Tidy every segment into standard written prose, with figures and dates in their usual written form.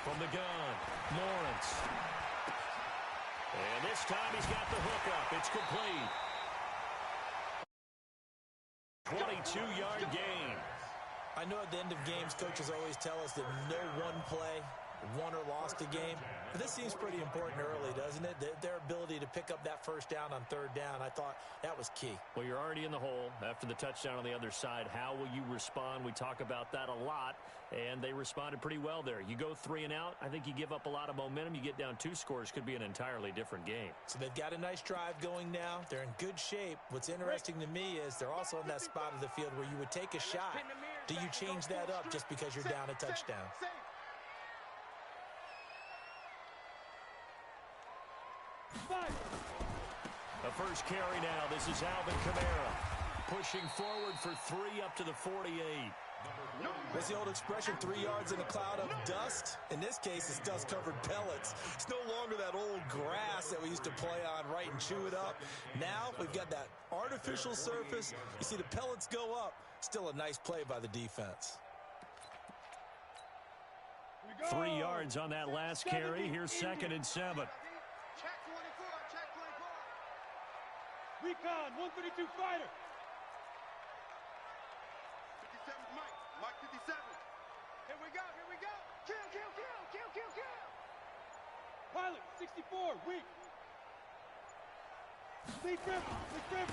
From the gun, Lawrence. And this time he's got the hook up. It's complete. 22-yard gain. I know at the end of games, coaches always tell us that no one play won or lost a game. But this seems pretty important early, doesn't it? Their ability to pick up that first down on third down, I thought that was key. Well, you're already in the hole after the touchdown on the other side. How will you respond? We talk about that a lot, and they responded pretty well there. You go 3 and out, I think you give up a lot of momentum. You get down 2 scores, could be an entirely different game. So they've got a nice drive going now. They're in good shape. What's interesting to me is they're also in that spot of the field where you would take a shot. Do you change that up just because you're down a touchdown? The first carry now. This is Alvin Kamara pushing forward for 3 up to the 48. What's the old expression, 3 yards in a cloud of dust? In this case, it's dust-covered pellets. It's no longer that old grass that we used to play on, right, and chew it up. Now we've got that artificial surface. You see the pellets go up. Still a nice play by the defense. 3 yards on that last carry. Here's 2nd and 7. Recon, 132 fighter. 57 Mike 57. Here we go. Kill. Pilot, 64, weak. Lead Griffin.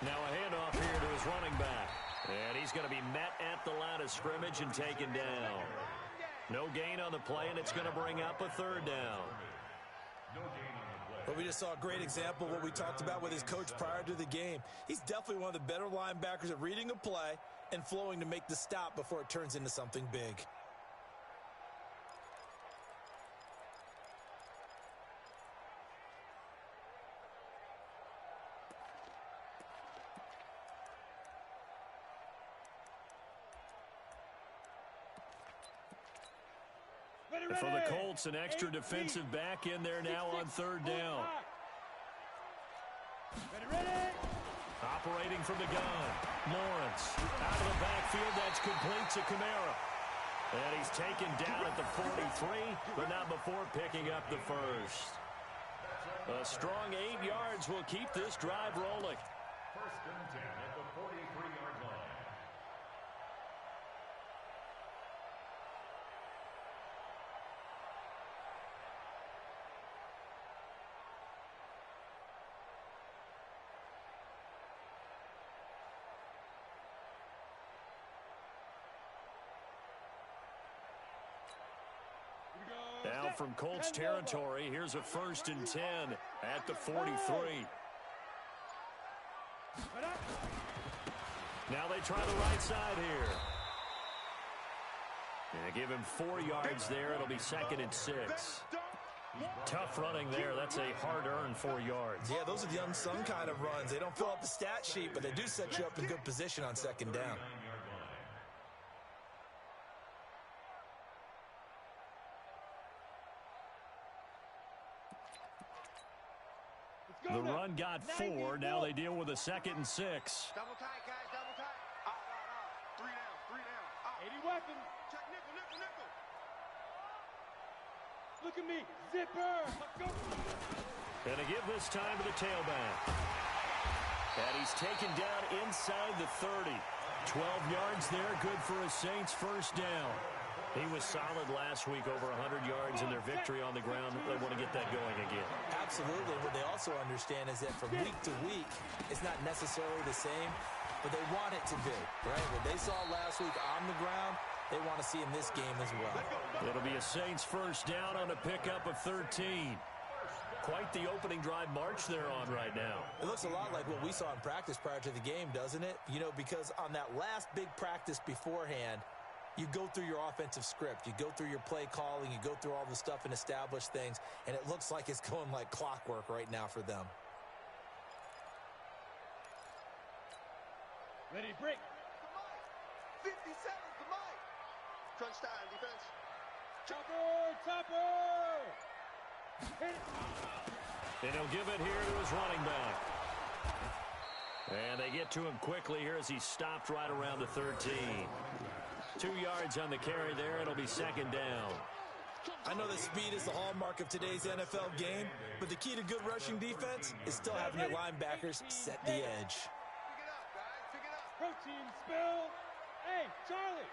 Now a handoff here to his running back. And he's going to be met at the line of scrimmage and taken down. No gain on the play, and it's going to bring up a 3rd down. But we just saw a great example of what we talked about with his coach prior to the game. He's definitely one of the better linebackers at reading a play and flowing to make the stop before it turns into something big. For the Colts, an extra defensive back in there now on 3rd down. Operating from the gun. Lawrence out of the backfield. That's complete to Kamara. And he's taken down at the 43, but not before picking up the first. A strong 8 yards will keep this drive rolling. 1st and 10 at the 43-yard line. Now from Colts territory, here's a 1st and 10 at the 43. Now they try the right side here. And give him 4 yards there. It'll be 2nd and 6. Tough running there. That's a hard-earned 4 yards. Yeah, those are the unsung kind of runs. They don't fill up the stat sheet, but they do set you up in good position on 2nd down. The run got 4. Now they deal with a 2nd and 6. Double tight, guys, double tight. Out. 3 down. 80 weapon. Check nickel. Look at me. Zipper. Let's go. And to give this time to the tailback. And he's taken down inside the 30. 12 yards there. Good for a Saints 1st down. He was solid last week, over 100 yards in their victory on the ground. They want to get that going again. Absolutely. What they also understand is that from week to week, it's not necessarily the same, but they want it to be, right? What they saw last week on the ground, they want to see in this game as well. It'll be a Saints 1st down on a pickup of 13. Quite the opening drive march they're on right now. It looks a lot like what we saw in practice prior to the game, doesn't it? You know, because on that last big practice beforehand, you go through your offensive script. You go through your play calling. You go through all the stuff and establish things. And it looks like it's going like clockwork right now for them. Ready, break. 57 to Mike. Crunch time, defense. Chopper. Hit it. And he'll give it here to his running back. And they get to him quickly here as he's stopped right around the 13. 2 yards on the carry there. It'll be 2nd down. I know that speed is the hallmark of today's NFL game, but the key to good rushing defense is still having your linebackers set the edge. Pick it up, guys. Pick it up. Protein spill. Hey, Charlie.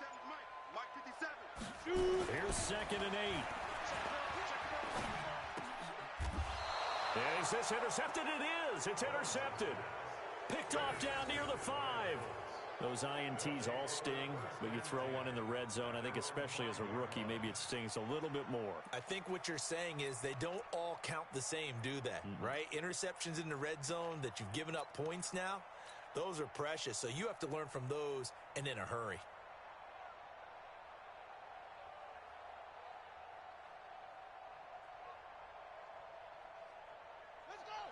57, Mike. Mike 57. Shoot. Here's 2nd and 8. Is this intercepted? It is. It's intercepted. Picked off down near the 5. Those INTs all sting, but you throw one in the red zone. I think especially as a rookie, maybe it stings a little bit more. I think what you're saying is they don't all count the same, do they? Right? Interceptions in the red zone that you've given up points now, those are precious. So you have to learn from those and in a hurry.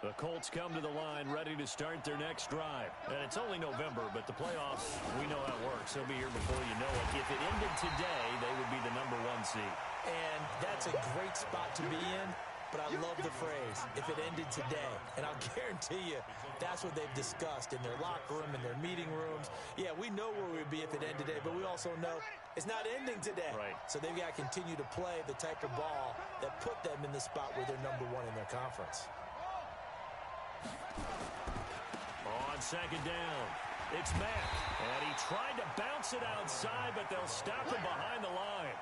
The Colts come to the line ready to start their next drive. And it's only November, but the playoffs, we know how it works. They'll be here before you know it. If it ended today, they would be the #1 seed. And that's a great spot to be in, but I love the phrase, if it ended today. And I'll guarantee you, that's what they've discussed in their locker room, in their meeting rooms. Yeah, we know where we'd be if it ended today, but we also know it's not ending today. Right. So they've got to continue to play the type of ball that put them in the spot where they're #1 in their conference. On 2nd down, it's Mack. And he tried to bounce it outside, but they'll stop him behind the line.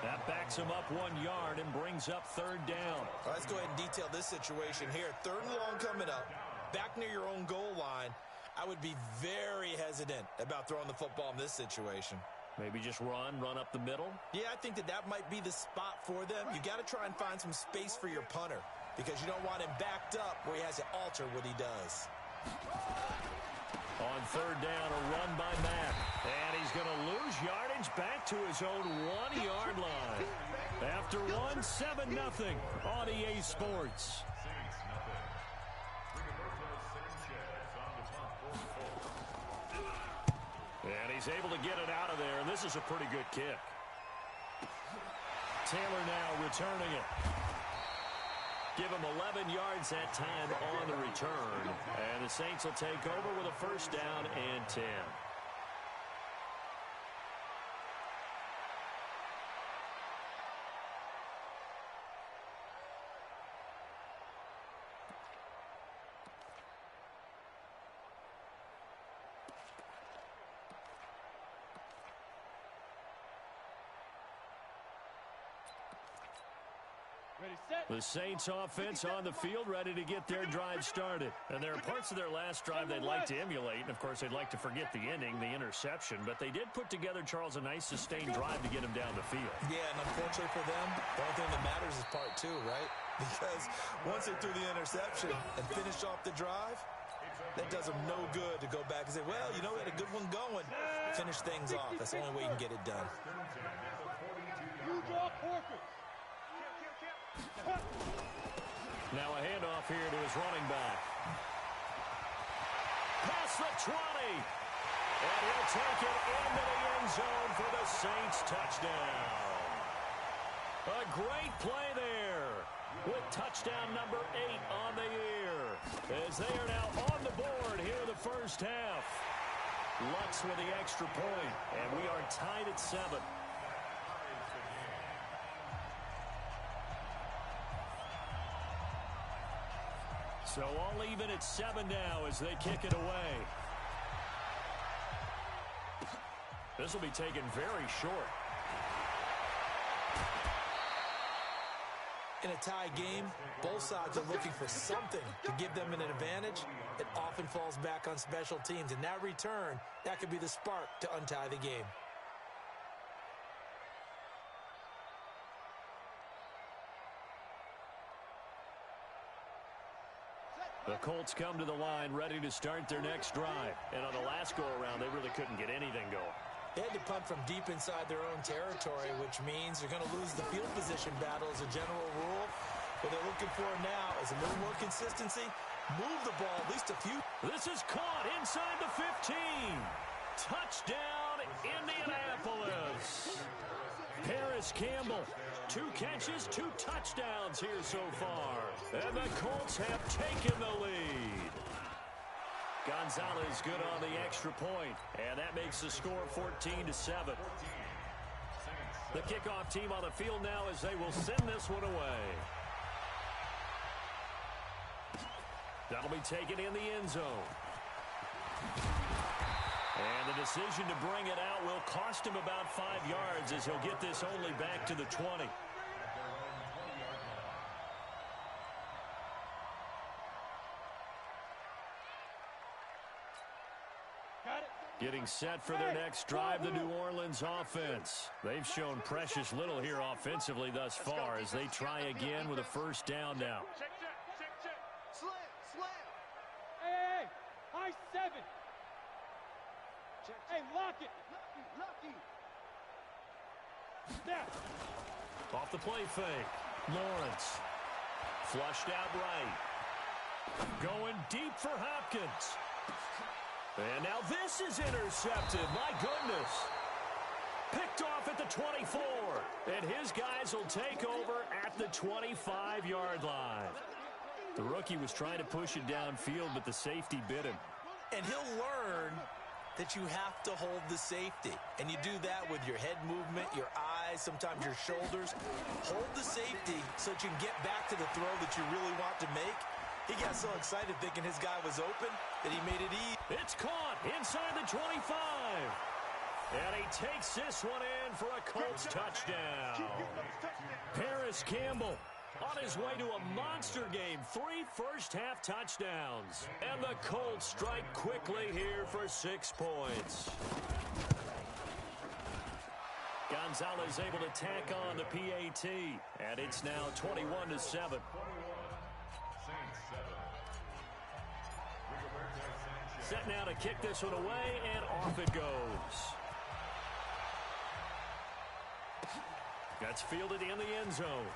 That backs him up 1 yard and brings up 3rd down. All right, let's go ahead and detail this situation here. 3rd and long coming up, back near your own goal line. I would be very hesitant about throwing the football in this situation. Maybe just run up the middle. Yeah, I think that might be the spot for them. You got to try and find some space for your punter because you don't want him backed up where he has to alter what he does. On 3rd down, a run by Mack. And he's going to lose yardage back to his own 1-yard line. After 1, 7-0 on EA Sports. And he's able to get it out of there, and this is a pretty good kick. Taylor now returning it. Give him 11 yards that time on the return. And the Saints will take over with a 1st down and 10. Ready, set. The Saints offense on the field ready to get their drive started. And there are parts of their last drive they'd like to emulate. And, of course, they'd like to forget the ending, the interception. But they did put together, Charles, a nice sustained drive to get him down the field. Yeah, and unfortunately for them, the only thing that matters is part 2, right? Because once they threw the interception and finished off the drive, that does them no good to go back and say, well, you know, we had a good one going. Finish things off. That's the only way you can get it done. You draw Corkers. Now a handoff here to his running back. Past the 20. And he'll take it into the end zone for the Saints touchdown. A great play there with touchdown number 8 on the year. As they are now on the board here in the first half. Lutz with the extra point. And we are tied at 7. So all even at 7 now as they kick it away. This will be taken very short. In a tie game, both sides are looking for something to give them an advantage. It often falls back on special teams. And that return, that could be the spark to untie the game. The Colts come to the line ready to start their next drive. And on the last go-around, they really couldn't get anything going. They had to punt from deep inside their own territory, which means they're going to lose the field position battle as a general rule. What they're looking for now is a little more consistency. Move the ball at least a few. This is caught inside the 15. Touchdown, Indianapolis. Paris Campbell, 2 catches, 2 touchdowns here so far. And the Colts have taken the lead. Gonzalez good on the extra point, and that makes the score 14-7. The kickoff team on the field now as they will send this one away. That'll be taken in the end zone. And the decision to bring it out will cost him about 5 yards as he'll get this only back to the 20. Getting set for their next drive, the New Orleans offense. They've shown precious little here offensively thus far as they try again with a first down now. Check. Slam. Hey, high 7. Check. Hey, lock it. Lucky. Snap. Off the play fake. Lawrence. Flushed out right. Going deep for Hopkins. And now this is intercepted. My goodness. Picked off at the 24. And his guys will take over at the 25-yard line. The rookie was trying to push it downfield, but the safety bit him. And he'll learn that you have to hold the safety. And you do that with your head movement, your eyes, sometimes your shoulders. Hold the safety so that you can get back to the throw that you really want to make. He got so excited thinking his guy was open that he made it easy. It's caught inside the 25. And he takes this one in for a Colts touchdown. Paris Campbell on his way to a monster game. 3 first-half touchdowns. And the Colts strike quickly here for 6 points. Gonzalez able to tack on the PAT. And it's now 21-7. Set now to kick this one away, and off it goes. That's fielded in the end zone.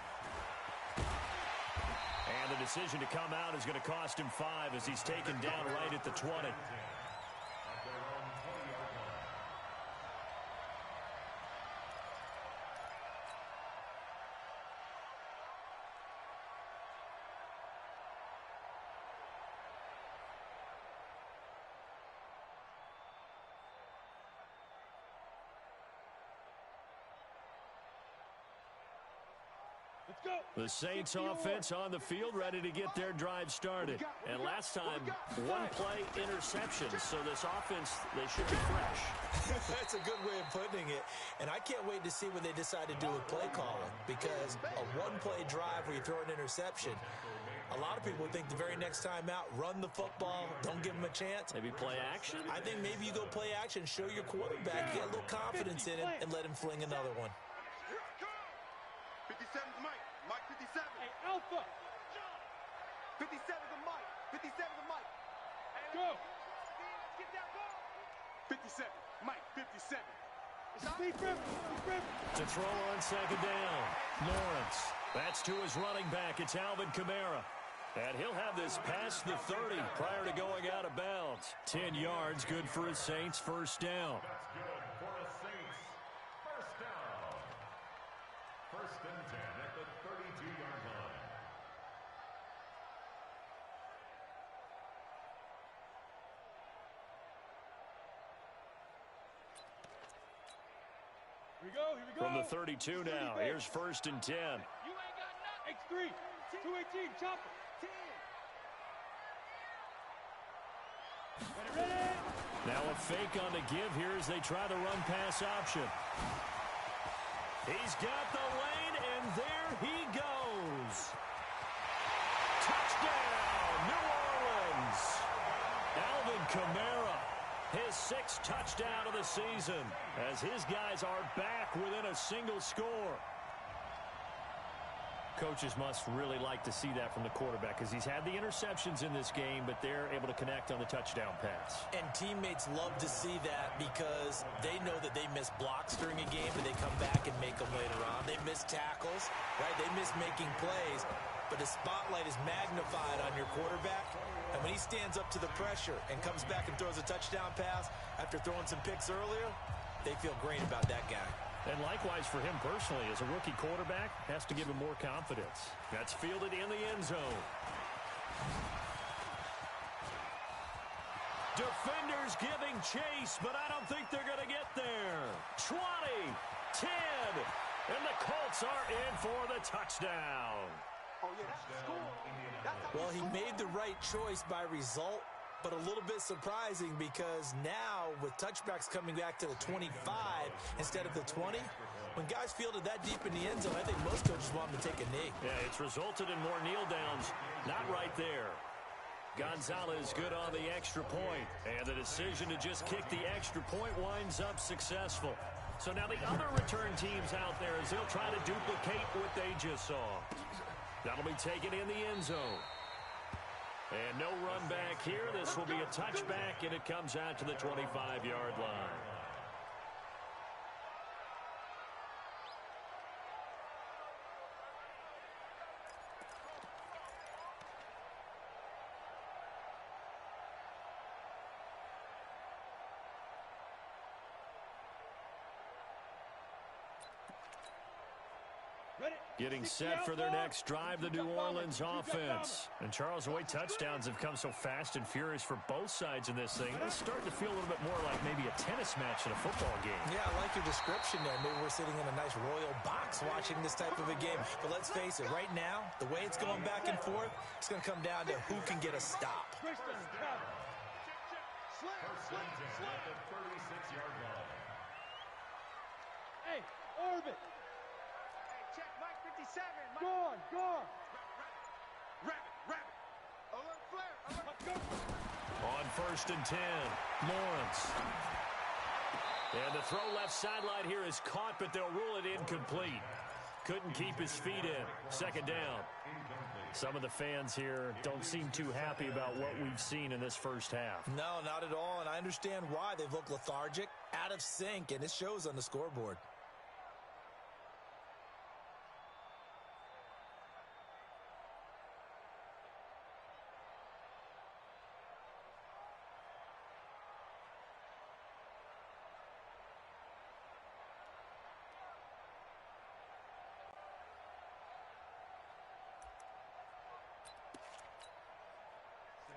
And the decision to come out is going to cost him 5 as he's taken down right at the 20. Let's go. The Saints offense on the field ready to get their drive started. And last time, 1 play interception. So this offense, they should be fresh. That's a good way of putting it. And I can't wait to see what they decide to do with play calling. Because a 1-play drive where you throw an interception, a lot of people think the very next time out, run the football, don't give them a chance. Maybe play action? I think maybe you go play action, show your quarterback, get a little confidence in him, and let him fling another one. 57's Mike. Mike 57. Hey, Alpha. 57's a Mike. 57's a Mike. Go. Let's get that ball. 57. Mike 57. Defib. To throw on second down. Lawrence. That's to his running back. It's Alvin Kamara. And he'll have this past the 30 prior to going out of bounds. 10 yards, good for his Saints first down. That's good for the Saints. First down. First and 10 at the 32-yard line. Here we go. From the 32 now, here's first and 10. You ain't got nothing. X3. 218. Chopper. 10. Ready. Now a fake on the give here as they try the run-pass option. He's got the lane, and there he goes. Touchdown, New Orleans. Alvin Kamara, his 6th touchdown of the season, as his guys are back within a single score. Coaches must really like to see that from the quarterback because he's had the interceptions in this game, but they're able to connect on the touchdown pass. And teammates love to see that because they know that they miss blocks during a game, but they come back and make them later on. They miss tackles, right? They miss making plays, but the spotlight is magnified on your quarterback. And when he stands up to the pressure and comes back and throws a touchdown pass after throwing some picks earlier, they feel great about that guy. And likewise for him personally, as a rookie quarterback, has to give him more confidence. That's fielded in the end zone. Defenders giving chase, but I don't think they're going to get there. 20, 10, and the Colts are in for the touchdown. Oh, yeah, that's the score. Well, he made the right choice by result, but a little bit surprising because now with touchbacks coming back to the 25 instead of the 20, when guys fielded that deep in the end zone, I think most coaches want them to take a knee. Yeah, it's resulted in more kneel downs. Not right there. Gonzalez good on the extra point, and the decision to just kick the extra point winds up successful. So now the other return teams out there as they'll try to duplicate what they just saw. That'll be taken in the end zone. And no run back here. This will be a touchback, and it comes out to the 25-yard line. Getting set for their next drive, the New Orleans offense. And Charles, the way touchdowns have come so fast and furious for both sides in this thing, it's starting to feel a little bit more like maybe a tennis match in a football game. Yeah, I like your description there. Maybe we're sitting in a nice royal box watching this type of a game. But let's face it, right now, the way it's going back and forth, it's going to come down to who can get a stop. First and 10 at the 36-yard line. Hey, Orbit. Check Mike 57. Mike. Gone. Rabbit. Alert flare. Let's go. On first and 10, Lawrence. And the throw left sideline here is caught, but they'll rule it incomplete. Couldn't keep his feet in. Second down. Some of the fans here don't seem too happy about what we've seen in this first half. No, not at all, and I understand why. They've looked lethargic, out of sync, and it shows on the scoreboard.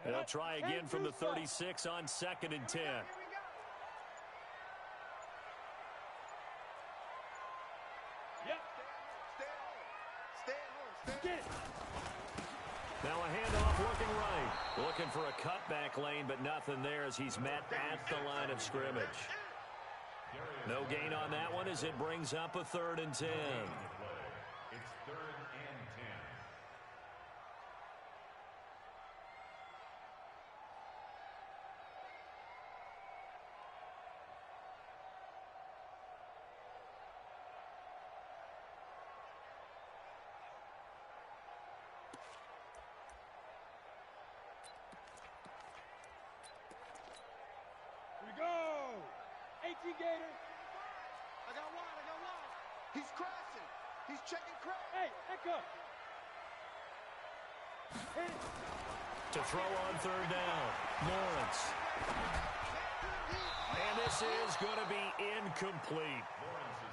They'll try again from the 36 on second and 10. Yep. Stay home. Get it. Now a handoff looking right. Looking for a cutback lane, but nothing there as he's met at the line of scrimmage. No gain on that one as it brings up a third and 10. It's third and 10. Here we go. 18 Gator. I got wide. He's crashing. He's checking crash. Hey, Echo. Hit it. To throw on third down, Lawrence. And this is going to be incomplete.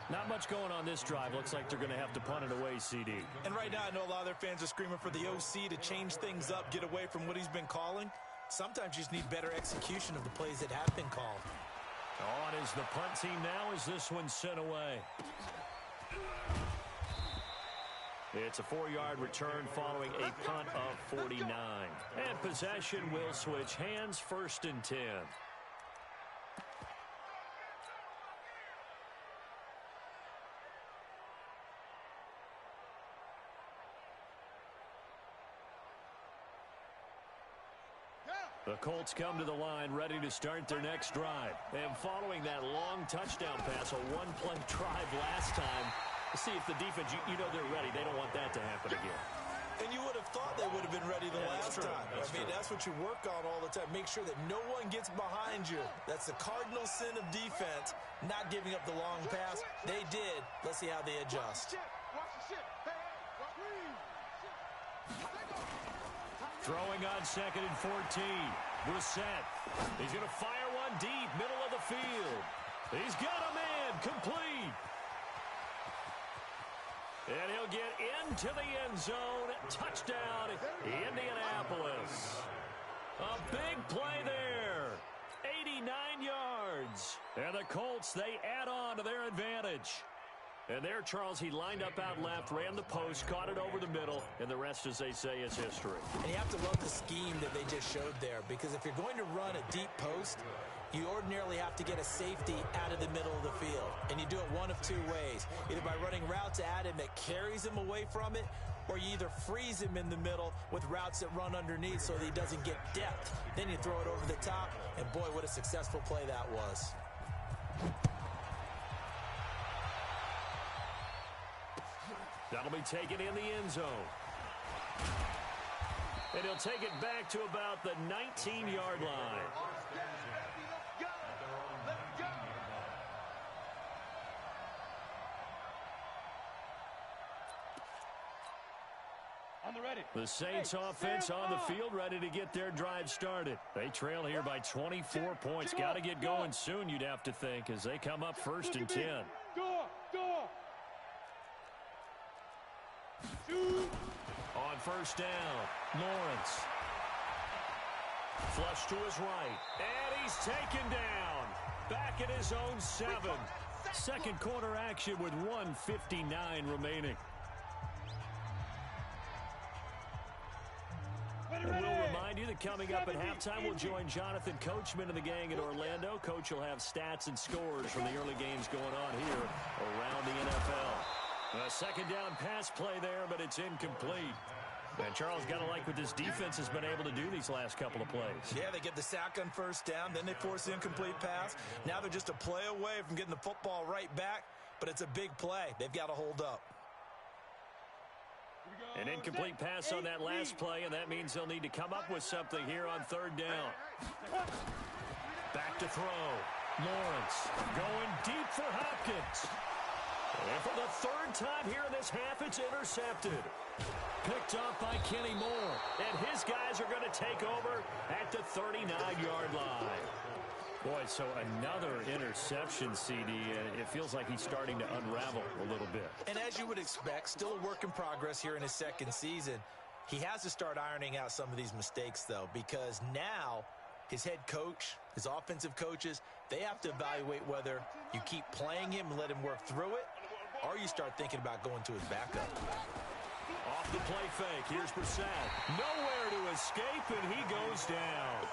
Not much going on this drive. Looks like they're going to have to punt it away, CD. And right now, I know a lot of their fans are screaming for the OC to change things up, get away from what he's been calling. Sometimes you just need better execution of the plays that have been called. On is the punt team now as this one's sent away. It's a 4-yard return following a punt of 49. And possession will switch hands, first and 10. The Colts come to the line ready to start their next drive. And following that long touchdown pass, a one-play drive last time, see if the defense, you know they're ready. They don't want that to happen again. And you would have thought they would have been ready the last time. That's what you work on all the time. Make sure that no one gets behind you. That's the cardinal sin of defense, not giving up the long pass. They did. Let's see how they adjust. Watch the shit. Hey. Throwing on second and 14. Brissett. He's going to fire one deep, middle of the field. He's got a man, complete. And he'll get into the end zone. Touchdown, Indianapolis. A big play there. Yards. And the Colts, they add on to their advantage. And there, Charles, he lined up out left, ran the post, caught it over the middle, and the rest, as they say, is history. And you have to love the scheme that they just showed there, because if you're going to run a deep post, you ordinarily have to get a safety out of the middle of the field. And you do it one of two ways, either by running routes at him that carries him away from it, or you either freeze him in the middle with routes that run underneath so that he doesn't get depth. Then you throw it over the top, and boy, what a successful play that was. That'll be taken in the end zone. And he'll take it back to about the 19-yard line. The Saints offense on the field, ready to get their drive started. They trail here by 24 points. Got to get going soon, you'd have to think, as they come up 1st and 10. On 1st down, Lawrence. Flush to his right. And he's taken down. Back at his own 7. Second quarter action with 1:59 remaining. And we'll remind you that coming up at halftime, we'll join Jonathan Coachman and the gang in Orlando. Coach will have stats and scores from the early games going on here around the NFL. A second down pass play there, but it's incomplete. And Charles, got to like what this defense has been able to do these last couple of plays. Yeah, they get the sack on 1st down, then they force the incomplete pass. Now they're just a play away from getting the football right back, but it's a big play. They've got to hold up. An incomplete pass on that last play, and that means they'll need to come up with something here on 3rd down. Back to throw. Lawrence going deep for Hopkins. And for the 3rd time here in this half, it's intercepted. Picked off by Kenny Moore. And his guys are going to take over at the 39-yard line. Boy, so another interception, CD, and it feels like he's starting to unravel a little bit. And as you would expect, still a work in progress here in his 2nd season. He has to start ironing out some of these mistakes, though, because now his head coach, his offensive coaches, they have to evaluate whether you keep playing him and let him work through it, or you start thinking about going to his backup. Off the play fake, here's Brissett. Nowhere to escape, and he goes down.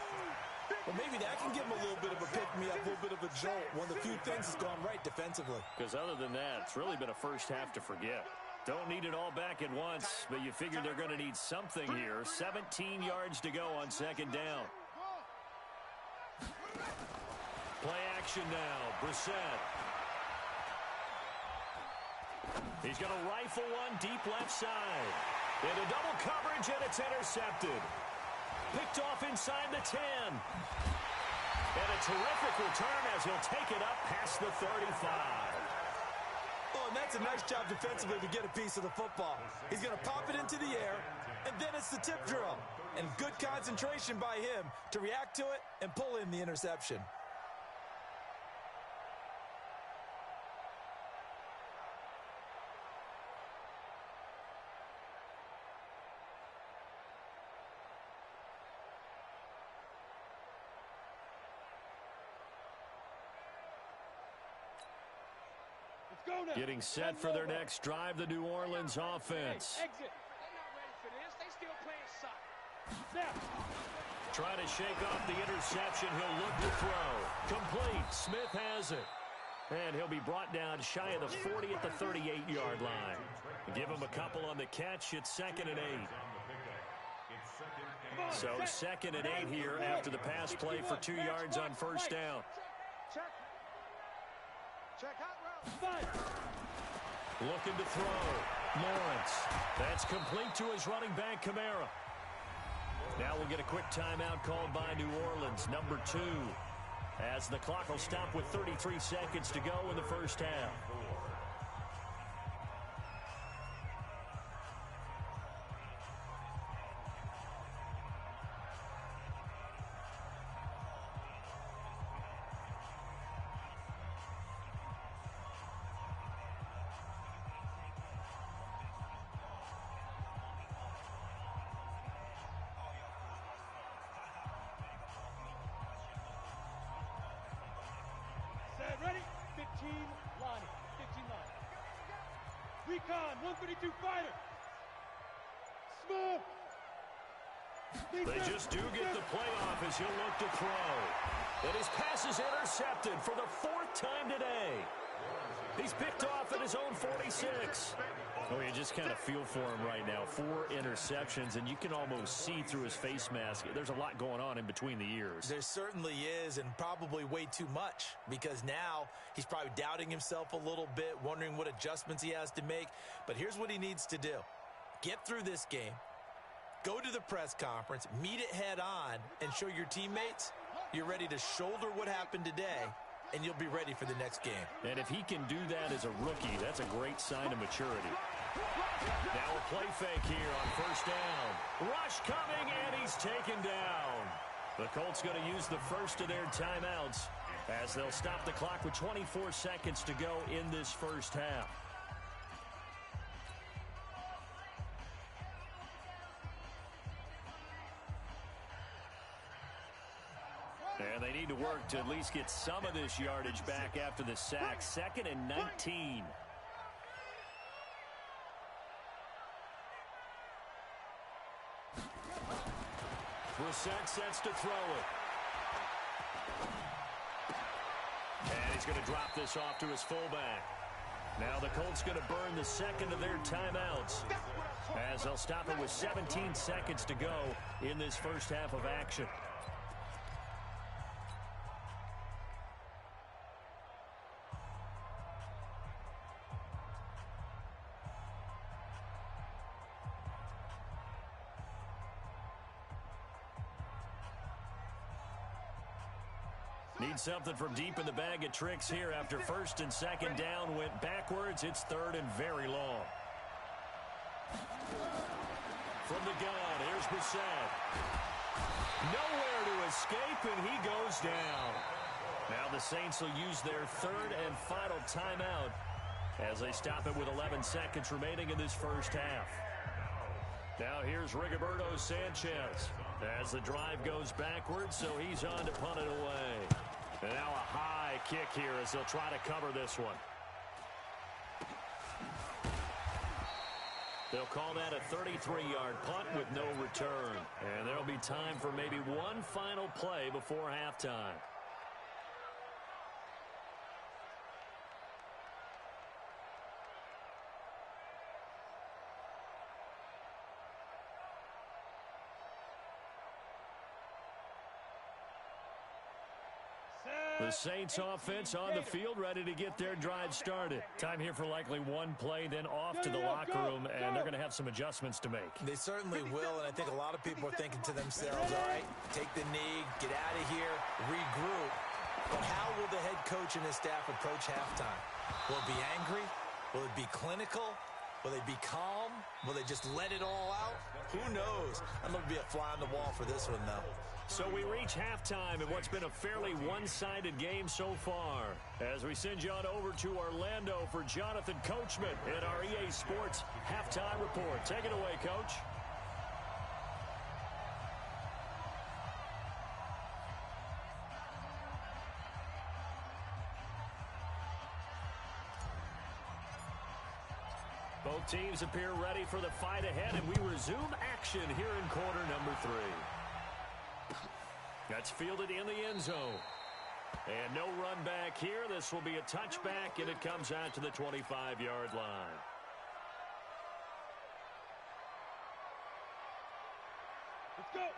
Well, maybe that can give him a little bit of a pick-me-up, a little bit of a jolt. One of the few things that's gone right defensively. Because other than that, it's really been a first half to forget. Don't need it all back at once, but you figure they're going to need something here. 17 yards to go on 2nd down. Play action now. Brissett. He's going to rifle one deep left side. Into double coverage, and it's intercepted. Picked off inside the 10. And a terrific return as he'll take it up past the 35. Oh, and that's a nice job defensively to get a piece of the football. He's going to pop it into the air, and then it's the tip drill. And good concentration by him to react to it and pull in the interception. Getting set for their next drive, the New Orleans offense. Trying to shake off the interception. He'll look to throw. Complete. Smith has it. And he'll be brought down shy of the 40 at the 38-yard line. Give him a couple on the catch. It's 2nd and 8. So 2nd and 8 here after the pass play for 2 yards on 1st down. Looking to throw. Lawrence. That's complete to his running back, Kamara. Now we'll get a quick timeout called by New Orleans, number 2. As the clock will stop with 33 seconds to go in the first half. Khan, 152 fighter. Small. They just do get the playoff as he'll look to throw. And his pass is intercepted for the 4th time today. He's picked off at his own 46. Oh, you just kind of feel for him right now. 4 interceptions, and you can almost see through his face mask. There's a lot going on in between the ears. There certainly is, and probably way too much, because now he's probably doubting himself a little bit, wondering what adjustments he has to make. But here's what he needs to do. Get through this game, go to the press conference, meet it head on, and show your teammates you're ready to shoulder what happened today, and you'll be ready for the next game. And if he can do that as a rookie, that's a great sign of maturity. Now a play fake here on 1st down. Rush coming, and he's taken down. The Colts going to use the first of their timeouts as they'll stop the clock with 24 seconds to go in this first half. And they need to work to at least get some of this yardage back after the sack. 2nd and 19. Brissett sets to throw it. And he's going to drop this off to his fullback. Now the Colts going to burn the 2nd of their timeouts as they'll stop it with 17 seconds to go in this first half of action. Need something from deep in the bag of tricks here after 1st and 2nd down went backwards. It's 3rd and very long. From the gun, here's Brissett. Nowhere to escape, and he goes down. Now the Saints will use their 3rd and final timeout as they stop it with 11 seconds remaining in this first half. Now here's Rigoberto Sanchez as the drive goes backwards, so he's on to punt it away. And now a high kick here as they'll try to cover this one. They'll call that a 33-yard punt with no return. And there'll be time for maybe one final play before halftime. The Saints offense on the field, ready to get their drive started. Time here for likely one play, then off to the locker room, and they're going to have some adjustments to make. They certainly will, and I think a lot of people are thinking to themselves, all right, take the knee, get out of here, regroup. But how will the head coach and his staff approach halftime? Will it be angry? Will it be clinical? Will they be calm? Will they just let it all out? Who knows? I'm going to be a fly on the wall for this one, though. So we reach halftime in what's been a fairly one-sided game so far. As we send you on over to Orlando for Jonathan Coachman in our EA Sports Halftime Report. Take it away, Coach. Both teams appear ready for the fight ahead, and we resume action here in quarter number 3. That's fielded in the end zone. And no run back here. This will be a touchback, and it comes out to the 25-yard line.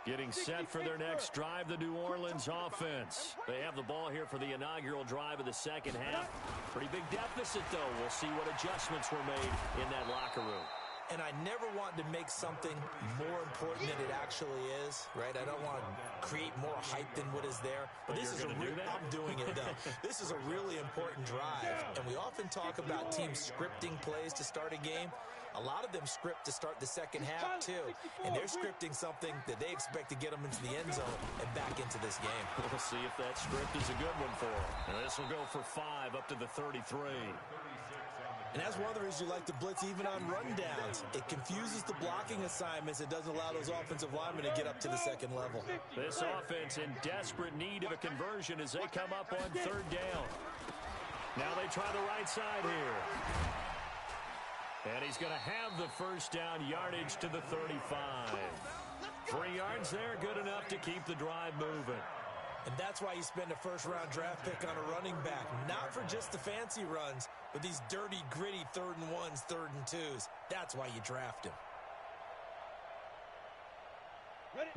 Getting set for their next drive, the New Orleans offense. They have the ball here for the inaugural drive of the second half. Pretty big deficit, though. We'll see what adjustments were made in that locker room. And I never want to make something more important than it actually is, right? I don't want to create more hype than what is there. But this is I'm doing it, though. This is a really important drive. And we often talk about teams scripting plays to start a game. A lot of them script to start the second half, too. And they're scripting something that they expect to get them into the end zone and back into this game. We'll see if that script is a good one for them. And this will go for 5 up to the 33. And that's one of the reasons you like to blitz even on rundowns. It confuses the blocking assignments. It doesn't allow those offensive linemen to get up to the second level. This offense in desperate need of a conversion as they come up on 3rd down. Now they try the right side here. And he's going to have the first down, yardage to the 35. 3 yards there, good enough to keep the drive moving. And that's why you spend a first-round draft pick on a running back. Not for just the fancy runs, but these dirty, gritty 3rd and 1s, 3rd and 2s. That's why you draft him.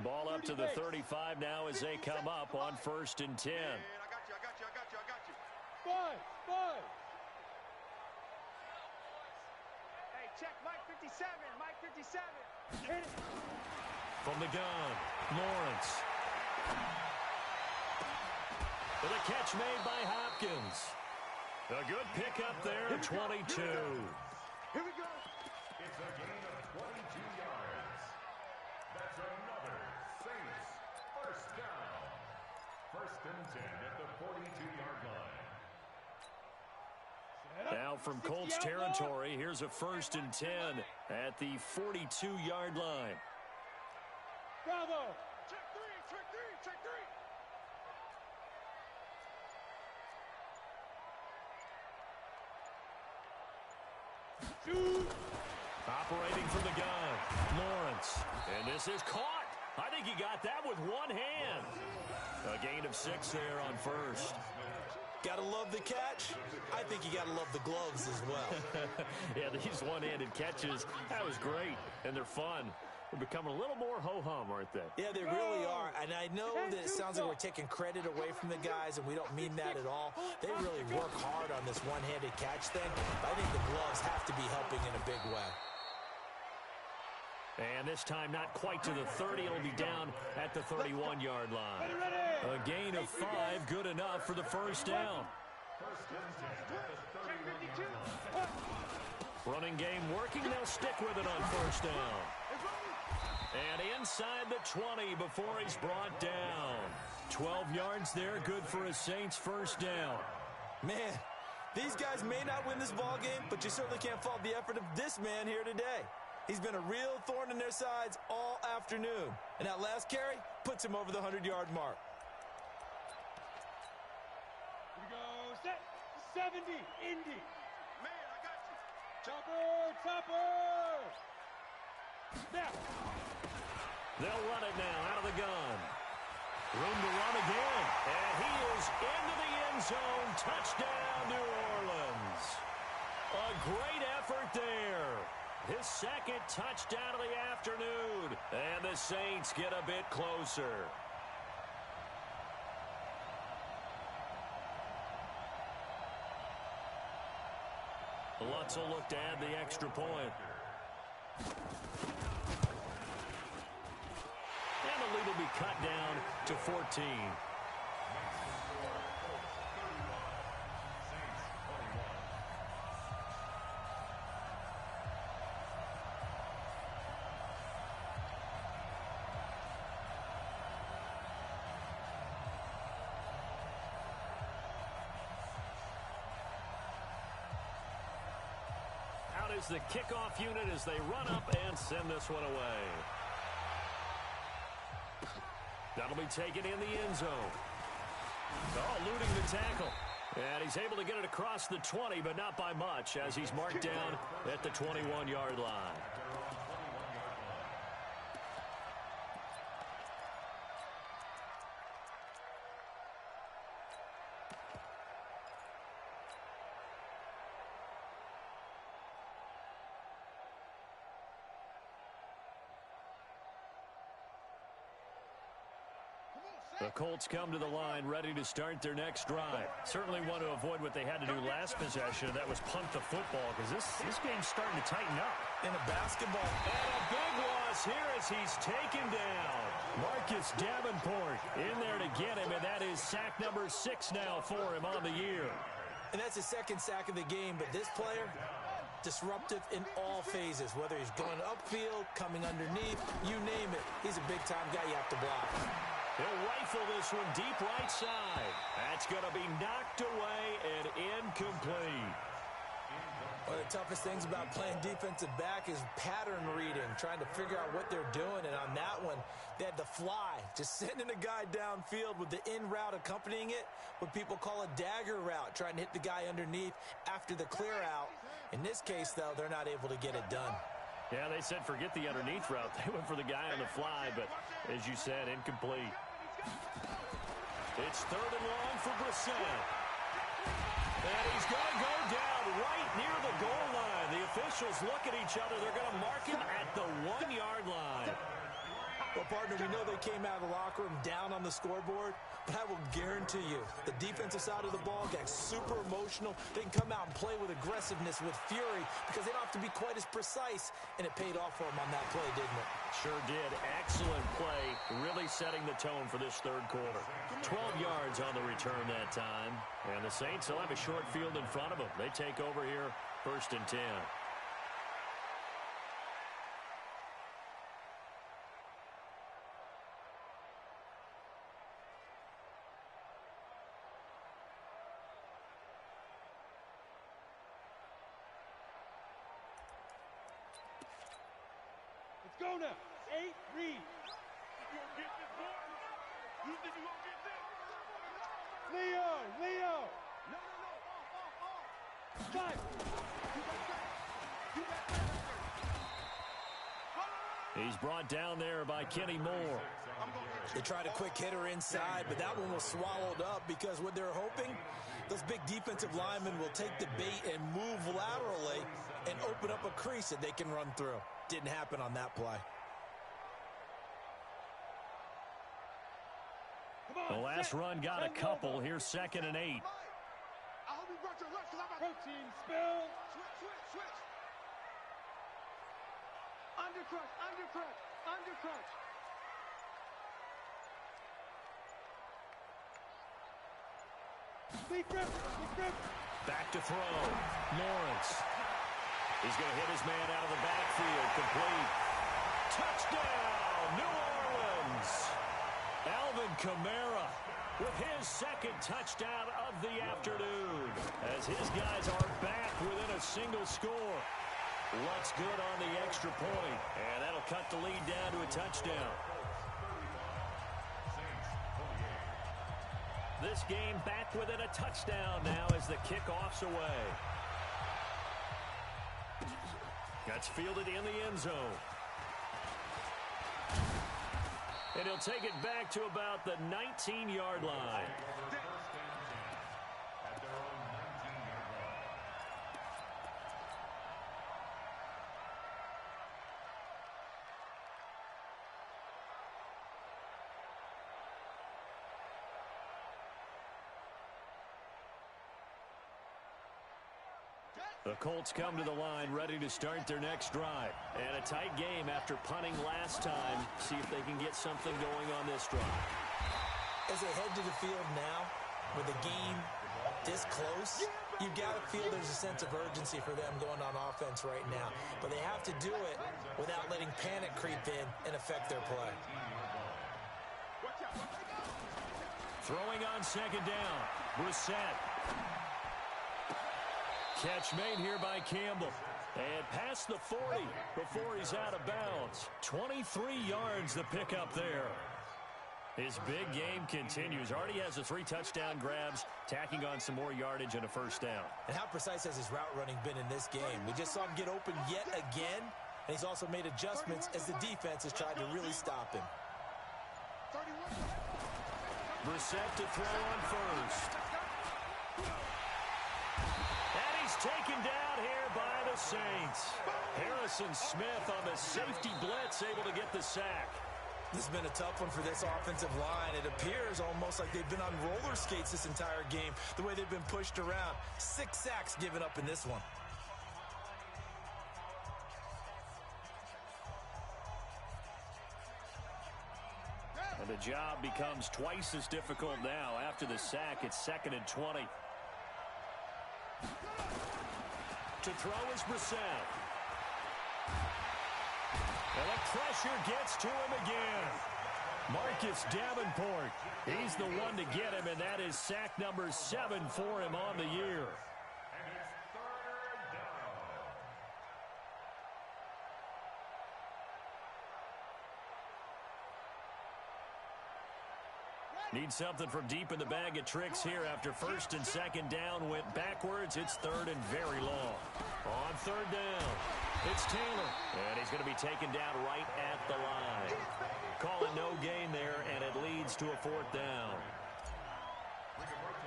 Ball up to the 35 now as they come up on 1st and 10. Man, I got you. 5. Hey, check Mike 57. Mike 57. Hit it. From the gun, Lawrence. With a catch made by Hopkins. A good pickup there at 22. Here we go. It's a gain of 22 yards. That's another Saints first down. 1st and 10 at the 42-yard line. Now from Colts territory, here's a 1st and 10 at the 42-yard line. Bravo. Check 3. Shoot. Operating from the gun, Lawrence. And this is caught. I think he got that with one hand. A gain of 6 there on 1st. Gotta love the catch. I think you gotta love the gloves as well. Yeah, these one-handed catches, that was great. And they're fun. They're becoming a little more ho-hum, aren't they? Yeah, they really are. And I know that it sounds like we're taking credit away from the guys, and we don't mean that at all. They really work hard on this one-handed catch thing. I think the gloves have to be helping in a big way. And this time not quite to the 30. It'll be down at the 31-yard line. A gain of 5, good enough for the first down. Running game working. They'll stick with it on 1st down. And inside the 20 before he's brought down. 12 yards there, good for a Saints first down. Man, these guys may not win this ball game, but you certainly can't fault the effort of this man here today. He's been a real thorn in their sides all afternoon. And that last carry puts him over the 100-yard mark. Here we go. Set. 70. Indy. Man, I got you. Chopper. Now. They'll run it now out of the gun. Room to run again. And he is into the end zone. Touchdown, New Orleans. A great effort there. His 2nd touchdown of the afternoon. And the Saints get a bit closer. Lutz will look to add the extra point. And the lead will be cut down to 14. Is the kickoff unit as they run up and send this one away. That'll be taken in the end zone. Oh, eluding the tackle. And he's able to get it across the 20, but not by much, as he's marked down at the 21-yard line. The Colts come to the line ready to start their next drive. Certainly want to avoid what they had to do last possession, and that was punt the football, because this game's starting to tighten up. In a basketball. And a big loss here as he's taken down. Marcus Davenport in there to get him, and that is sack number 6 now for him on the year. And that's his 2nd sack of the game, but this player, disruptive in all phases, whether he's going upfield, coming underneath, you name it. He's a big-time guy you have to block. He'll rifle this one deep right side. That's going to be knocked away and incomplete. Well, of the toughest things about playing defensive back is pattern reading, trying to figure out what they're doing. And on that one, they had the fly, just sending a guy downfield with the in route accompanying it, what people call a dagger route, trying to hit the guy underneath after the clear out. In this case, though, they're not able to get it done. Yeah, they said forget the underneath route. They went for the guy on the fly, but as you said, incomplete. It's 3rd and long for Brissett. And he's going to go down right near the goal line. The officials look at each other. They're going to mark him at the 1-yard line. Well, partner, we know they came out of the locker room down on the scoreboard, but I will guarantee you the defensive side of the ball got super emotional. They can come out and play with aggressiveness, with fury, because they don't have to be quite as precise, and it paid off for them on that play, didn't it? Sure did. Excellent play, really setting the tone for this 3rd quarter. 12 yards on the return that time, and the Saints will have a short field in front of them. They take over here, 1st and 10. Go now. 8, read. You gonna get this, boy? You think you gonna get this? Leo. No. Off. Stop. You got that. He's brought down there by Kenny Moore. They tried a quick hitter inside, but that one was swallowed up because what they're hoping, those big defensive linemen will take the bait and move laterally and open up a crease that they can run through. Didn't happen on that play. The last run got a couple. Here's 2nd and 8. I hope you brought your lunch because I'm about to Protein spill. switch. Undercrunch. Big grip. Back to throw. Lawrence. He's going to hit his man out of the backfield. Complete. Touchdown, New Orleans. Alvin Kamara with his 2nd touchdown of the afternoon as his guys are back within a single score. Looks good on the extra point, and that'll cut the lead down to a touchdown. This game back within a touchdown now as the kickoff's away. That's fielded in the end zone. And he'll take it back to about the 19-yard line. The Colts come to the line ready to start their next drive. And a tight game after punting last time. See if they can get something going on this drive. As they head to the field now, with the game this close, you've got to feel there's a sense of urgency for them going on offense right now. But they have to do it without letting panic creep in and affect their play. Throwing on 2nd down. Brissett. Catch made here by Campbell. And past the 40 before he's out of bounds. 23 yards the pickup there. His big game continues. Already has the 3 touchdown grabs, tacking on some more yardage and a 1st down. And how precise has his route running been in this game? We just saw him get open yet again, and he's also made adjustments as the defense has tried to really stop him. Brissett to throw on 1st. And he's taken down here by the Saints. Harrison Smith on the safety blitz, able to get the sack. This has been a tough one for this offensive line. It appears almost like they've been on roller skates this entire game, the way they've been pushed around. 6 sacks given up in this one. And the job becomes twice as difficult now. After the sack, it's 2nd and 20. To throw is Brissett. And the pressure gets to him again. Marcus Davenport, he's the one to get him, and that is sack number 7 for him on the year. And it's 3rd down. Need something from deep in the bag of tricks here after first and second down went backwards. It's third and very long. On third down, it's Taylor. And he's going to be taken down right at the line. Call it no gain there, and it leads to a fourth down.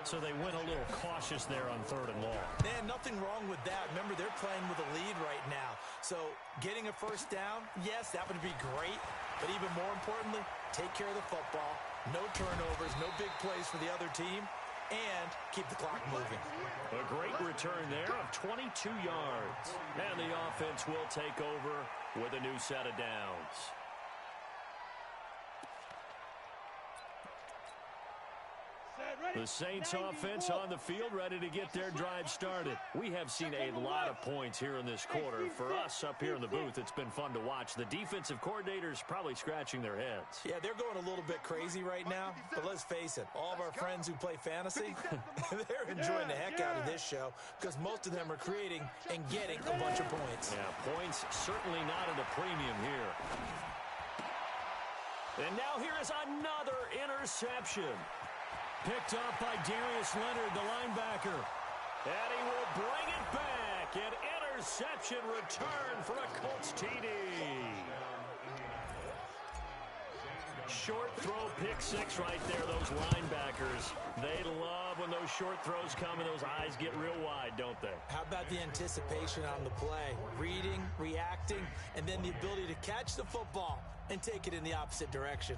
So they went a little cautious there on third and long. Man, nothing wrong with that. Remember, they're playing with a lead right now. So getting a first down, yes, that would be great. But even more importantly, take care of the football. No turnovers, no big plays for the other team, and keep the clock moving. A great return there of 22 yards. And the offense will take over with a new set of downs. The Saints offense on the field, ready to get their drive started. We have seen a lot of points here in this quarter. For us up here in the booth, it's been fun to watch. The defensive coordinators probably scratching their heads. Yeah, they're going a little bit crazy right now. But let's face it, all of our friends who play fantasy, they're enjoying the heck out of this show because most of them are creating and getting a bunch of points. Yeah, points certainly not at a premium here. And now here is another interception. Picked up by Darius Leonard, the linebacker. And he will bring it back. An interception return for a Colts TD. Short throw, pick six right there, those linebackers. They love when those short throws come and those eyes get real wide, don't they? How about the anticipation on the play? Reading, reacting, and then the ability to catch the football and take it in the opposite direction.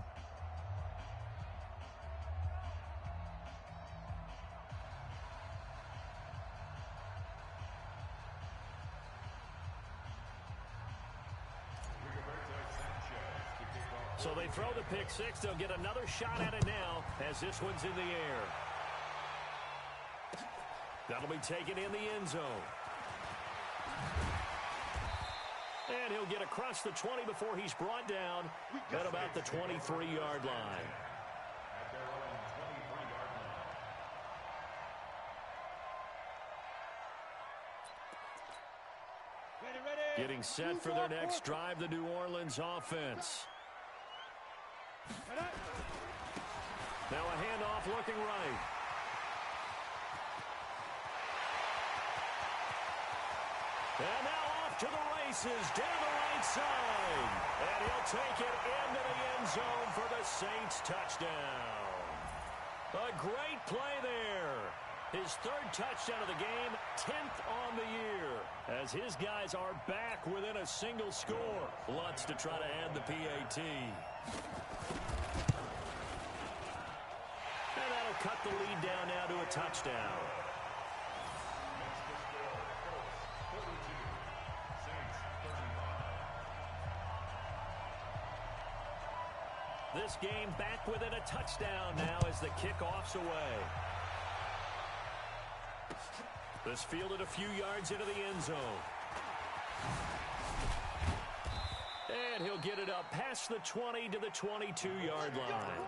So they throw the pick six. They'll get another shot at it now as this one's in the air. That'll be taken in the end zone. And he'll get across the 20 before he's brought down at about the 23-yard line. Getting set for their next drive, the New Orleans offense. Now a handoff looking right. And now off to the races down the right side. And he'll take it into the end zone for the Saints touchdown. A great play there. His third touchdown of the game, 10th on the year, as his guys are back within a single score. Lutz to try to add the PAT. And that'll cut the lead down now to a touchdown. This game back within a touchdown now as the kickoff's away. This fielded a few yards into the end zone. And he'll get it up past the 20 to the 22-yard line.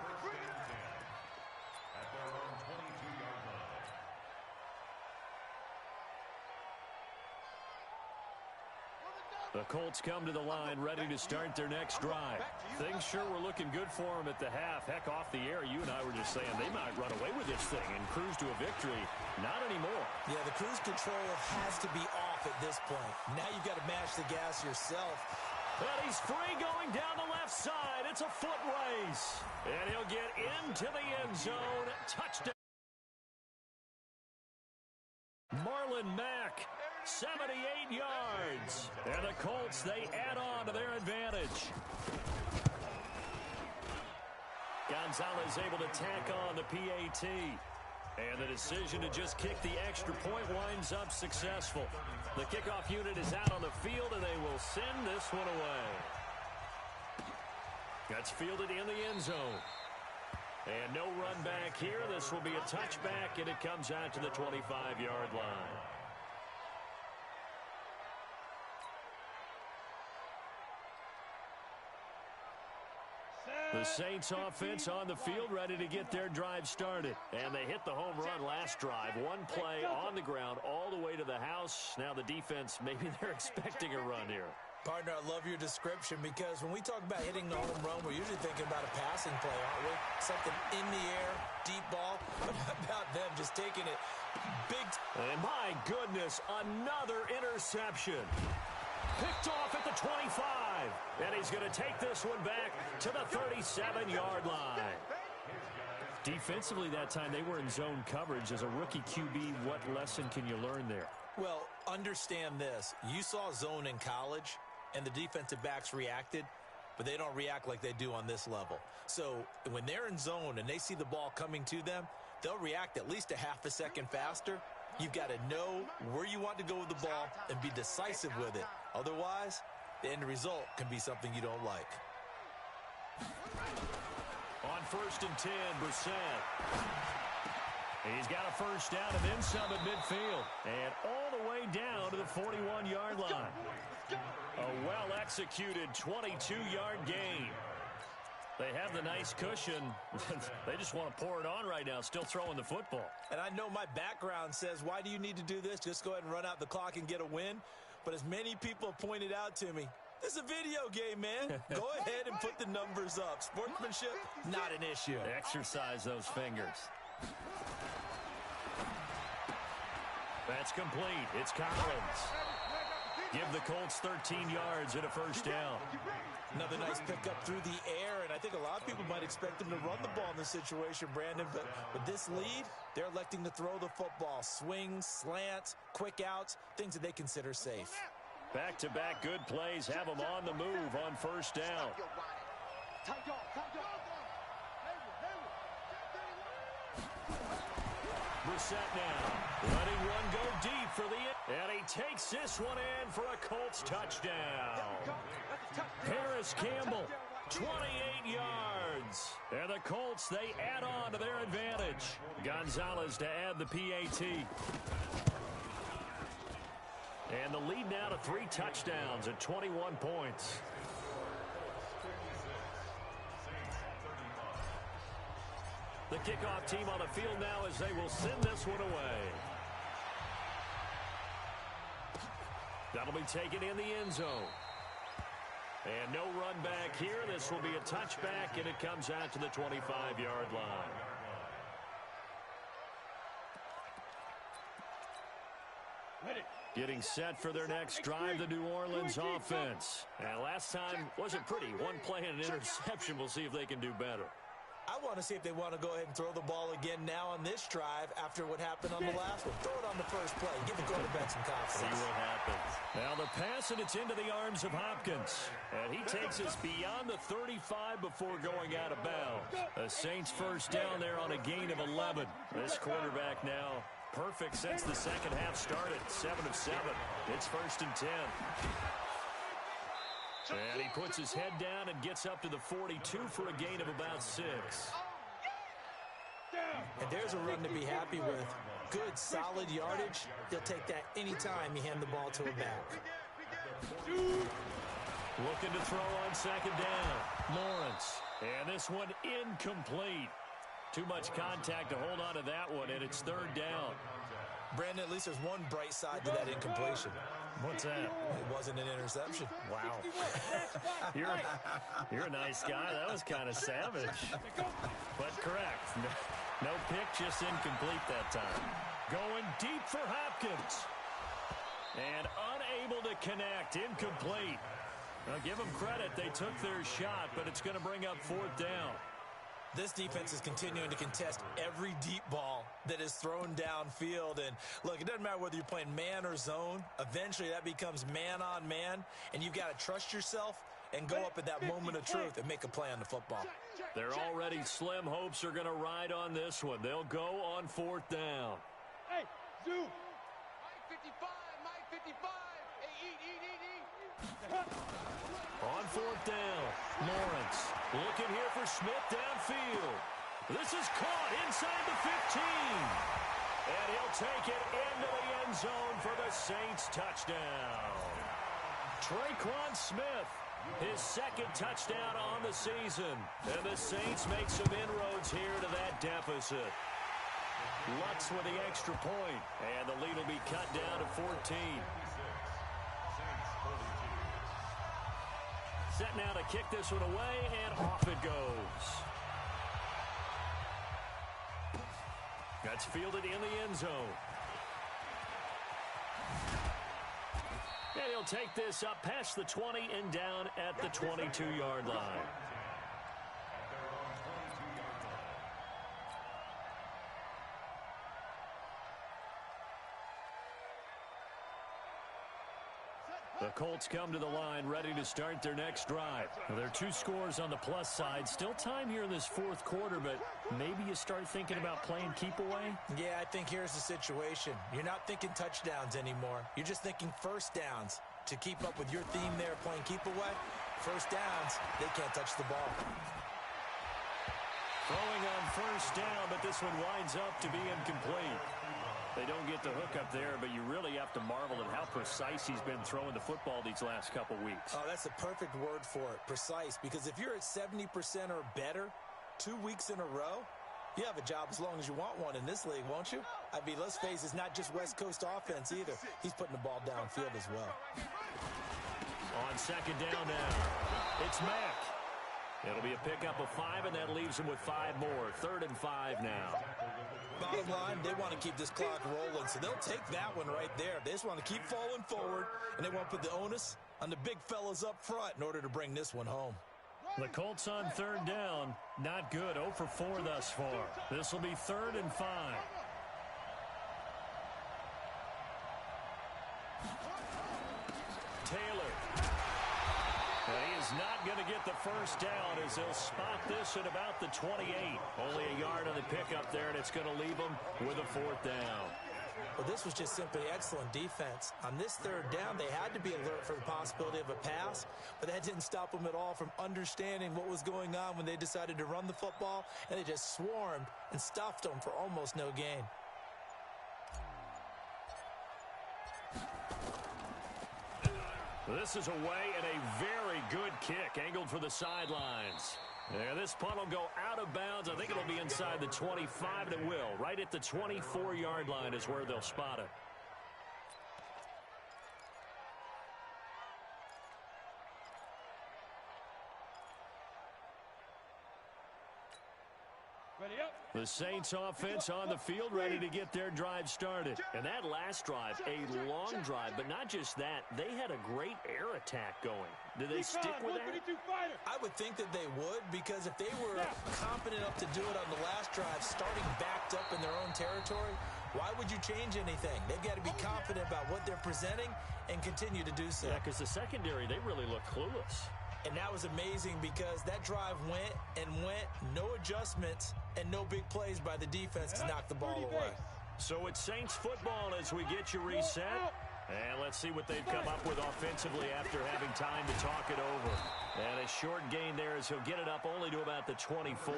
The Colts come to the line ready to start their next drive. Things sure were looking good for them at the half. Heck, off the air, you and I were just saying they might run away with this thing and cruise to a victory. Not anymore. Yeah, the cruise control has to be off at this point. Now you've got to mash the gas yourself. And he's free going down the left side. It's a foot race. And he'll get into the end zone. Touchdown. Marlon Mack. 78 yards. And the Colts, they add on to their advantage. Gonzalez able to tack on the PAT. And the decision to just kick the extra point winds up successful. The kickoff unit is out on the field, and they will send this one away. That's fielded in the end zone. And no run back here. This will be a touchback, and it comes out to the 25-yard line. The Saints offense on the field ready to get their drive started. And they hit the home run last drive. One play on the ground all the way to the house. Now the defense, maybe they're expecting a run here. Partner, I love your description because when we talk about hitting the home run, we're usually thinking about a passing play, aren't we? Something in the air, deep ball. But how about them just taking it big? And my goodness, another interception. Picked off at the 25. And he's going to take this one back to the 37-yard line. Defensively that time, they were in zone coverage. As a rookie QB, what lesson can you learn there? Well, understand this. You saw zone in college, and the defensive backs reacted, but they don't react like they do on this level. So when they're in zone and they see the ball coming to them, they'll react at least a half a second faster. You've got to know where you want to go with the ball and be decisive with it. Otherwise, the end result can be something you don't like. On 1st and 10, Brissett. He's got a first down and then some at midfield. And all the way down to the 41-yard line. A well-executed 22-yard gain. They have the nice cushion. They just want to pour it on right now, still throwing the football. And I know my background says, why do you need to do this? Just go ahead and run out the clock and get a win. But as many people have pointed out to me, this is a video game, man. Go ahead and put the numbers up. Sportsmanship, not an issue. Exercise those fingers. That's complete. It's Collins. Give the Colts 13 yards and a first down. Another nice pickup through the air, and I think a lot of people might expect them to run the ball in this situation, Brandon, but with this lead, they're electing to throw the football. Swings, slants, quick outs, things that they consider safe. Back-to-back good plays have them on the move on first down. Brissett now, letting one go deep for the... And he takes this one in for a Colts touchdown. Harris Campbell, 28 yards. And the Colts, they add on to their advantage. Gonzalez to add the PAT. And the lead now to 3 touchdowns at 21 points. The kickoff team on the field now as they will send this one away. That'll be taken in the end zone. And no run back here. This will be a touchback, and it comes out to the 25-yard line. Getting set for their next drive, the New Orleans offense. And last time wasn't pretty. One play and an interception. We'll see if they can do better. I want to see if they want to go ahead and throw the ball again now on this drive after what happened on the last one. Throw it on the first play. Give the quarterback some confidence. See what happens. Now the pass, and it's into the arms of Hopkins. And he takes us beyond the 35 before going out of bounds. The Saints first down there on a gain of 11. This quarterback now perfect since the second half started. 7 of 7. It's 1st and 10. And he puts his head down and gets up to the 42 for a gain of about 6. And there's a run to be happy with. Good, solid yardage. He'll take that anytime you hand the ball to a back. Looking to throw on second down. Lawrence. And this one incomplete. Too much contact to hold on to that one, and it's 3rd down. Brandon, at least there's one bright side to that incompletion. What's that? It wasn't an interception. Wow. You're a nice guy. That was kind of savage. But correct. No pick, just incomplete that time. Going deep for Hopkins. And unable to connect. Incomplete. Now, give them credit. They took their shot, but it's going to bring up 4th down. This defense is continuing to contest every deep ball that is thrown downfield. And, look, it doesn't matter whether you're playing man or zone. Eventually, that becomes man-on-man, and you've got to trust yourself and go up at that moment of truth and make a play on the football. Their already slim hopes are going to ride on this one. They'll go on 4th down. Hey, Zoo. Mike 55, Mike 55. Hey, eat. On 4th down, Lawrence looking here for Smith downfield. This is caught inside the 15. And he'll take it into the end zone for the Saints touchdown. Traquan Smith, his 2nd touchdown on the season. And the Saints make some inroads here to that deficit. Lutz with the extra point, and the lead will be cut down to 14. set now to kick this one away, and off it goes. That's fielded in the end zone. And he'll take this up past the 20 and down at the 22-yard line. The Colts come to the line ready to start their next drive. Well, there are 2 scores on the plus side. Still time here in this fourth quarter, but maybe you start thinking about playing keep away? Yeah, I think here's the situation. You're not thinking touchdowns anymore. You're just thinking first downs. To keep up with your theme there, playing keep away, first downs, they can't touch the ball. Throwing on first down, but this one winds up to be incomplete. They don't get the hook up there, but you really have to marvel at how precise he's been throwing the football these last couple weeks. Oh, that's the perfect word for it, precise, because if you're at 70% or better 2 weeks in a row, you have a job as long as you want one in this league, won't you? I mean, let's face it, it's not just West Coast offense either. He's putting the ball downfield as well. On second down now, it's Mack. It'll be a pickup of 5, and that leaves him with 5 more. 3rd and 5 now. Bottom line, they want to keep this clock rolling, so they'll take that one right there. They just want to keep falling forward, and they want to put the onus on the big fellas up front in order to bring this one home. The Colts on 3rd down. Not good. 0 for 4 thus far. This will be 3rd and 5. Taylor. He is not going to get the first down as they'll spot this at about the 28. Only a yard on the pickup there, and it's going to leave them with a 4th down. Well, this was just simply excellent defense. On this 3rd down, they had to be alert for the possibility of a pass, but that didn't stop them at all from understanding what was going on when they decided to run the football, and they just swarmed and stuffed them for almost no gain. This is away and a very good kick, angled for the sidelines. Yeah, this punt will go out of bounds. I think it'll be inside the 25, and it will. Right at the 24-yard line is where they'll spot it. Ready up. The Saints offense on the field ready to get their drive started. And that last drive, a long drive, but not just that. They had a great air attack going. Do they stick with that? I would think that they would, because if they were confident enough to do it on the last drive, starting backed up in their own territory, why would you change anything? They've got to be confident about what they're presenting and continue to do so. Yeah, because the secondary, they really look clueless. And that was amazing because that drive went and went, no adjustments, and no big plays by the defense to knock the ball away. So it's Saints football as we get you reset. And let's see what they've come up with offensively after having time to talk it over. And a short gain there as he'll get it up only to about the 24.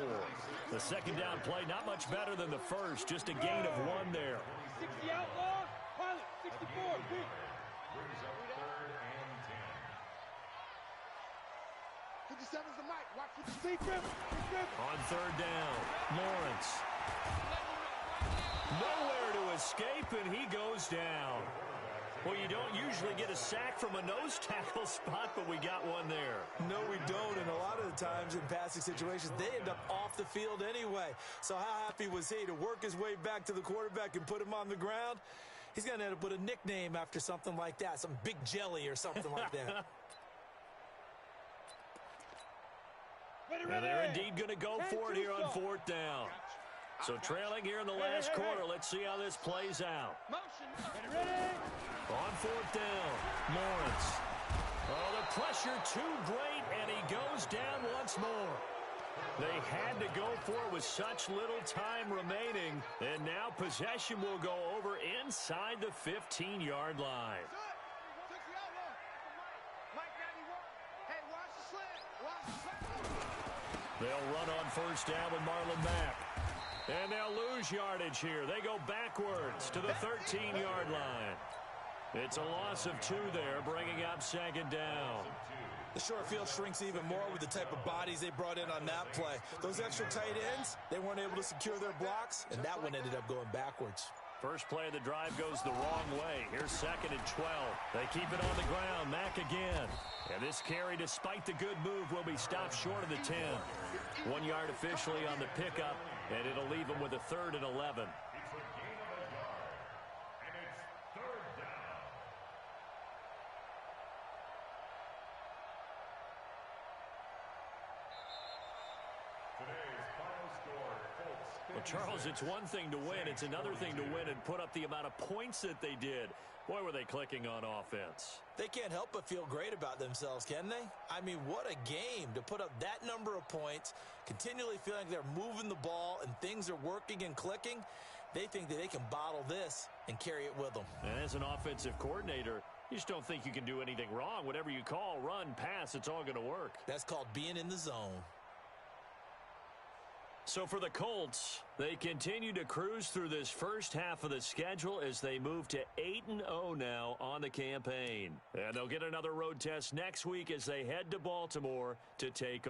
The second down play, not much better than the first, just a gain of 1 there. 60 outlaw, pilot, 64, quick. Brings up 3rd and 10. 57's the mic. Watch for the Big grip, big grip. On 3rd down, Lawrence. Nowhere to escape, and he goes down. Well, you don't usually get a sack from a nose tackle spot, but we got one there. No, we don't, and a lot of the times in passing situations, they end up off the field anyway. So how happy was he to work his way back to the quarterback and put him on the ground? He's going to end up with a nickname after something like that, some Big Jelly or something like that. And they're indeed going to go for it here on 4th down. So trailing here in the last quarter, let's see how this plays out. On 4th down, Lawrence. Oh, the pressure too great, and he goes down once more. They had to go for it with such little time remaining, and now possession will go over inside the 15-yard line. They'll run on 1st down with Marlon Mack. And they'll lose yardage here. They go backwards to the 13-yard line. It's a loss of 2 there, bringing up 2nd down. The short field shrinks even more with the type of bodies they brought in on that play. Those extra tight ends, they weren't able to secure their blocks, and that one ended up going backwards. First play of the drive goes the wrong way. Here's 2nd and 12. They keep it on the ground. Mack again. And this carry, despite the good move, will be stopped short of the 10. 1 yard officially on the pickup, and it'll leave them with a 3rd and 11. It's a gain of a yard, and it's 3rd down. Today's final score, Colts 56. Well, Charles, it's one thing to win. It's another thing to win and put up the amount of points that they did. Boy, were they clicking on offense. They can't help but feel great about themselves, can they? I mean, what a game to put up that number of points, continually feeling like they're moving the ball and things are working and clicking. They think that they can bottle this and carry it with them. And as an offensive coordinator, you just don't think you can do anything wrong. Whatever you call, run, pass, it's all going to work. That's called being in the zone. So for the Colts, they continue to cruise through this first half of the schedule as they move to 8-0 now on the campaign. And they'll get another road test next week as they head to Baltimore to take